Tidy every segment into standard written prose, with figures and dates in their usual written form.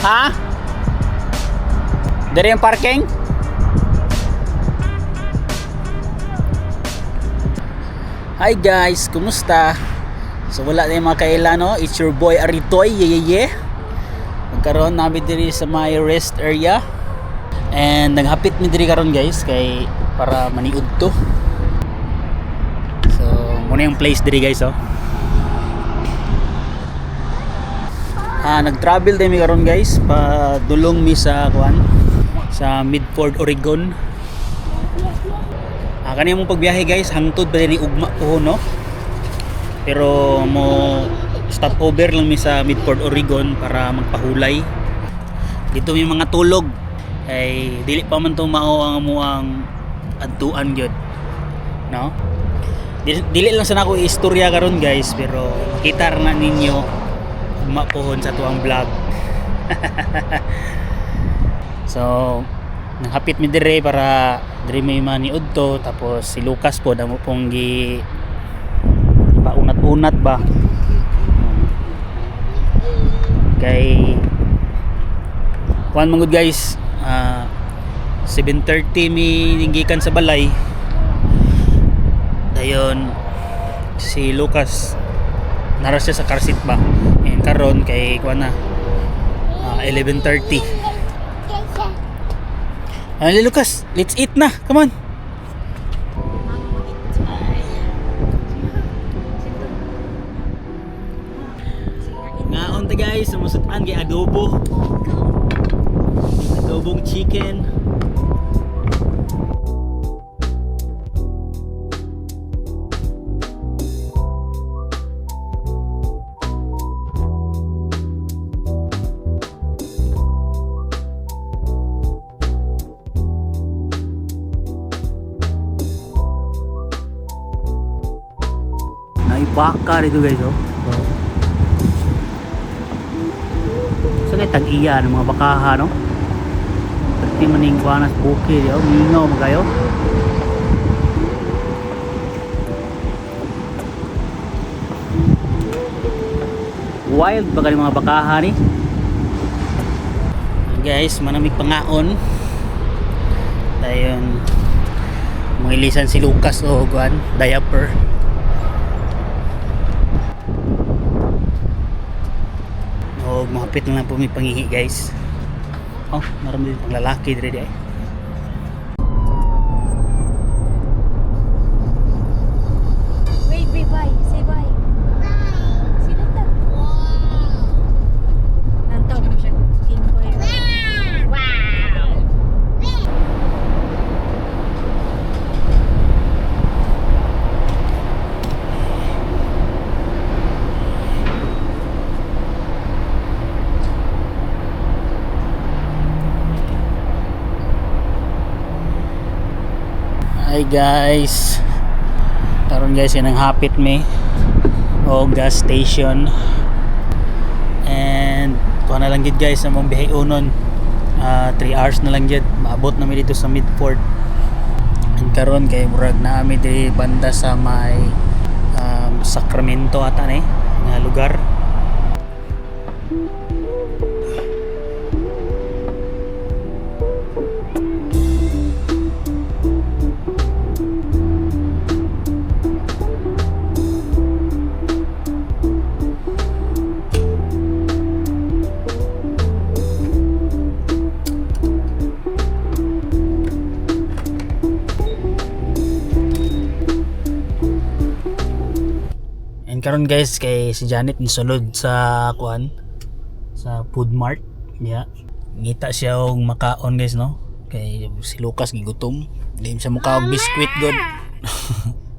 Ha? Dari yung parking? Hi guys, kumusta? So wala na yung mga kailan, no? It's your boy Aritoy, yeyeye. Magkaroon namin diri sa my rest area. And naghapit mi diri karon guys kay para maniud to. So muna yung place diri guys, oh. Nag-travel din mi karon guys, pa dulong mi sa kuan sa Midford, Oregon. Kani mong pagbiyahe guys, hangtod pa din ugma po, no? Pero mo stop over lang mi sa Midford, Oregon para magpahulay. Dito may mga tulog. Ay dili pa man to mao ang amuang adtuan gyud, no? Dili lang sa nako istorya karon guys, pero makita ra na ninyo ugma pohon sa tuang vlog. So nanghapit mi dire para dire may maniud to, tapos si Lucas po damo pong gi paunat-unat ba kay kuan mangud guys. 7:30 mi gikan sa balay dayon si Lucas nara siya sa car seat ba, and karon kay kuan na 11:30. Lucas, let's eat na. Come on. Ngaon ta guys, sumusutan kay adobo. Adobong chicken. Baka dito guys, oh. So kay tag-iya ng mga bakaha, no? Pati maning kuanas bukid, oh. Mingaw mo kayo. Wild ba kani mga bakaha ni? Guys, manamig pangaon. Dayon mangilisan si Lucas o kuan, diaper. Mahapit na lang po may pangihi guys. Oh, marami din pang lalaki dire di ay. Wait, bye. Say bye. Bye. Sino to? Wow. Nantaw mo siya. King ko yun. Wow. Hi guys, karon guys yan ang hapit me o gas station, and kuha na lang gid guys sa mong bihay unon. 3 hours na lang gid maabot na mi dito sa Midford. And karon kay murag na ami diri banda sa may Sacramento ata ni nga lugar. Karon guys kay si Janet ni sulod sa kuan sa food mart ya. Ngita siya og makaon guys, no? Kay si Lucas gigutom. Dim siya mukha og biscuit god.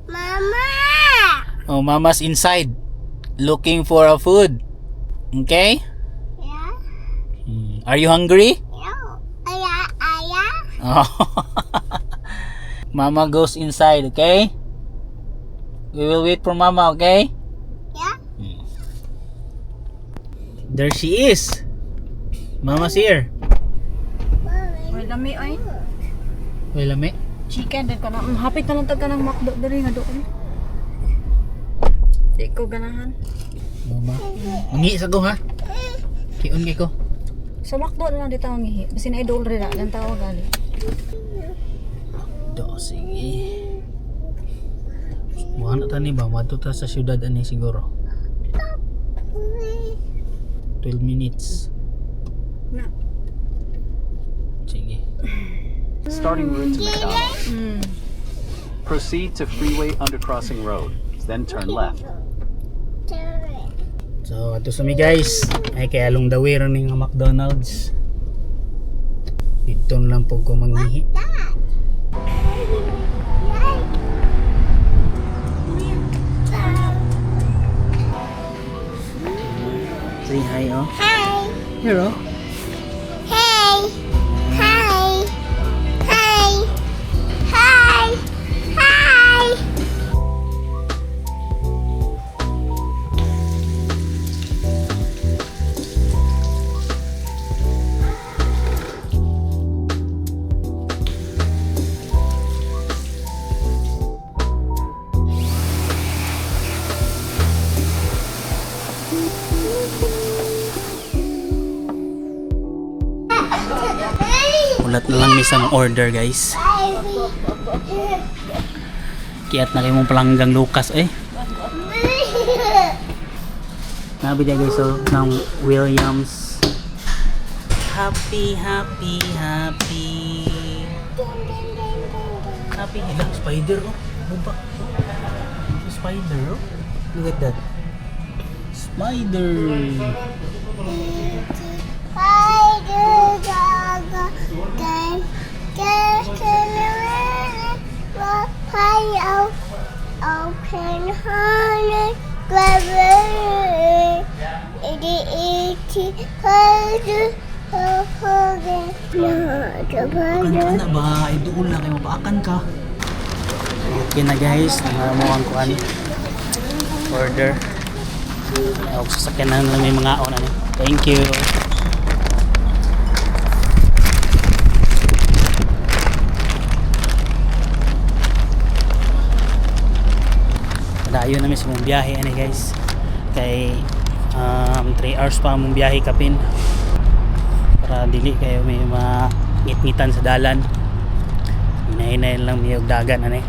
Mama! Oh, mama's inside looking for a food. Okay? Yeah? Are you hungry? Yeah. Aya? Oh. Mama goes inside, okay? We will wait for mama, okay? Yeah? There she is. Mama's here. Wait, lami ay. Wait, lami. Chicken, din ka na. Hapit na lang tag ka ng McDo dali nga doon. Di ko ganahan. Mama. Mangi sa ko ha. Kiun kay ko. Sa McDo na lang dito ang ihi. Basi na idol rin lang tawag gali. Do, sige. Buwan na tani ba? Matuta sa syudad ani siguro. 12 minutes. Na. Sige. Starting route to McDonald's. Hmm. Proceed to Freeway Undercrossing Road, then turn left. So, ato sa mi guys. Ay kaya along the way ron nga McDonald's. Dito na lang po ko mangihi. Say hi, oh. Hi. Here, oh. Hey. Hi. Hi. Hi. Hi. Ulat na lang may isang order, guys. Kiat na kayo mong palanggang Lucas, eh. Nabi dia guys, so, ng Williams. Happy, happy, happy. Happy. Ilang spider, oh. Bumba. Spider, oh. Look at that. Spider. Open heart, grabber, Akan ka na ba? Idoon lang kayo. Paakan ka. Okay na guys. Nangamuhan ko ano. Order. Ako sasakyan na lang may mga on. Ano. Thank you. Dayo namin sa mong biyahe ano guys. Kay 3 hours pa mong biyahe kapin. Para dili kayo may mga ngit-ngitan sa dalan. Hinay-hinay lang may dagan ano eh.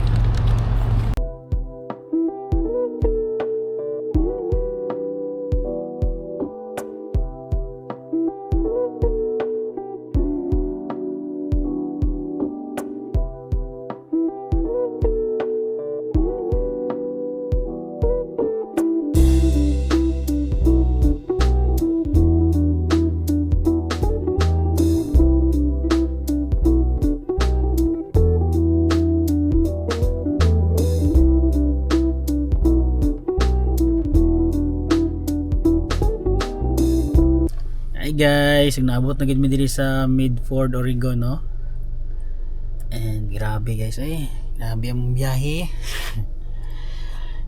Hi guys, naabot na gid mi diri sa Midford, Oregon, no? And grabe guys, ay, grabe ang biyahe.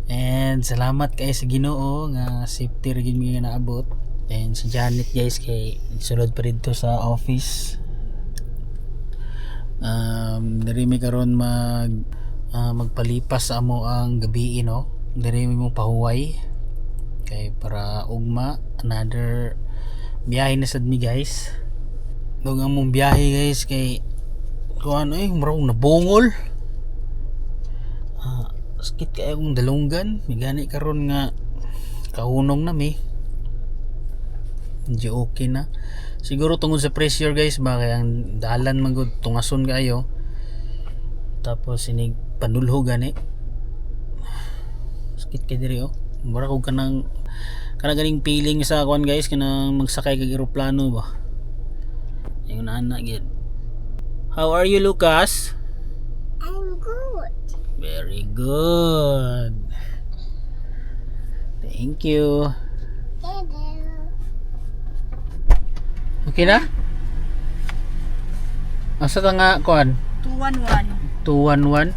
And salamat kay sa Ginoo nga safety ra gid mi naabot. And si Janet guys kay sulod pa dito sa office. Diri mi karon magpalipas sa amo ang gabi, no? Diri mi mo pahuway kay para ugma another biyahe na sad mi guys. Dog ang mong biyahe guys kay kuan ay marong nabungol. Sakit kay akong dalunggan, migani karon nga kahunong na mi. Medyo okay na. Siguro tungod sa pressure guys ba kay ang dalan man gud tungason kaayo. Tapos sinig panulho gani. Sakit kay diri oh. Mura ko kanang ganing feeling sa kuan guys kanang magsakay kag eroplano ba. Yung nana gid. How are you, Lucas? I'm good. Very good. Thank you. Okay na? Asa ta nga kuan? 211. 211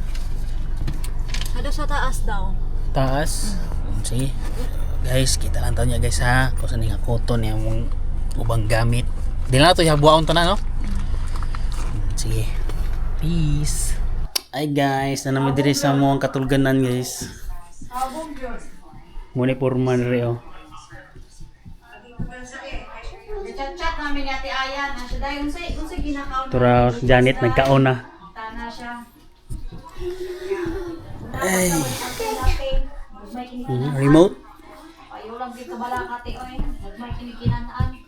Ada sa taas daw. taas. Sige. Guys, kita lang tayo niya guys ha. Kung saan nga cotton yung ubang gamit. Di na ito buhaon to na no? Sige. Peace. Ay guys, na naman diri sa mo ang katulganan guys. Muna porma na rin oh. namin ni Ate Ayan. Siya dahil unsay ginakaon. Tura Janet nagkaon na. Tana siya. Ay. May Remote. Ayaw lang dito balakati oy. May kinikinanaan.